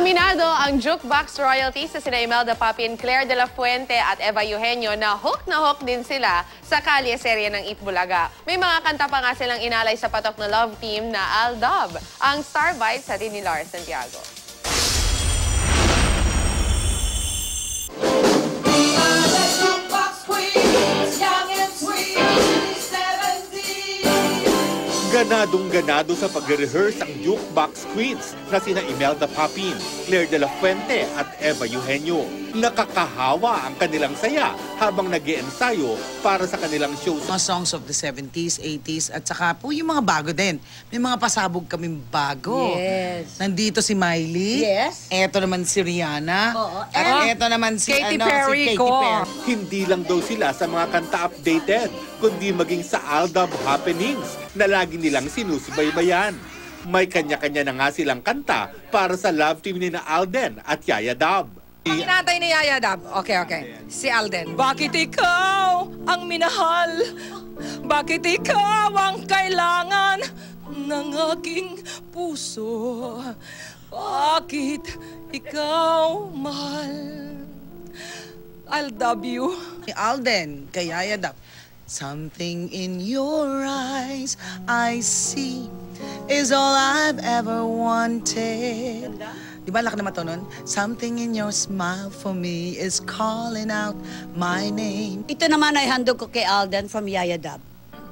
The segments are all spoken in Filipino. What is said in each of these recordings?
Aminado ang jukebox royalties sa sina Imelda Papin, Claire de la Fuente at Eva Eugenio na hook din sila sa kalye-serye ng Eat Bulaga. May mga kanta pa nga silang inalay sa patok na love team na Aldab. Ang Star Bites sa ni Lars Santiago. Ganadong-ganado sa pag-rehearse ang jukebox queens na sina Imelda Papin, Claire de la Fuente at Eva Eugenio. Nakakahawa ang kanilang saya habang nag-iensayo para sa kanilang shows. Mga songs of the 70s, 80s, at saka po yung mga bago din. May mga pasabog kaming bago. Yes. Nandito si Miley. Yes. Eto naman si Rihanna. Oo. At eto naman si Katy si Perry Katy ko. Perry. Hindi lang daw sila sa mga kanta updated, kundi maging sa Aldab happenings na lagi nilang sinusubaybayan. May kanya-kanya na nga silang kanta para sa love team ni na Alden at Yaya Dab. Ang inatay ni Yaya Dab. Okay. Si Alden. Bakit ikaw ang minahal? Bakit ikaw ang kailangan ng aking puso? Bakit ikaw mahal? I'll dub you. Ni Alden, kay Yaya Dab. Something in your eyes I see is all I've ever wanted. Di ba laki naman to nun? Something in your smile for me is calling out my name. Ito naman ay handog ko kay Alden from Yaya Dab.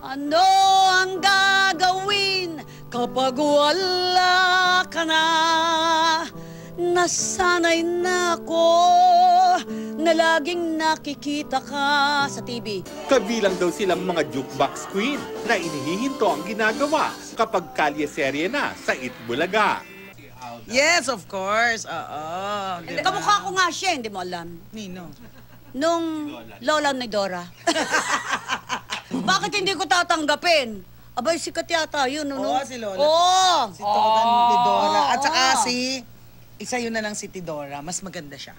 Ano ang gagawin kapag wala ka na? Nasanay na ako na laging nakikita ka sa TV. Kabilang daw silang mga jukebox queen na inihihinto ang ginagawa kapag kalye-serye na sa Eat Bulaga. Yes, of course. Oo. Diba? Kamukha ko nga siya, hindi mo alam. Nino. Nung lola ni Dora. Bakit hindi ko tatanggapin? Abay, sikat yata yun, no? Oo, si Lola. Oo! Si Totan ni Dora. At saka isa yun na lang si Tidora. Mas maganda siya.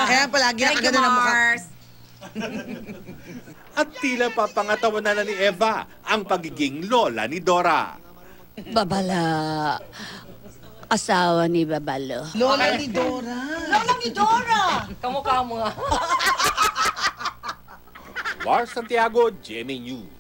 Kaya palagi nakagano ng mukha. At tila papangatawanan na ni Eva ang pagiging lola ni Dora. Babala. Asawa ni Babalo. Lola ni Dora. Lola ni Dora! Kamukha mo nga. Lars Santiago, GMA News.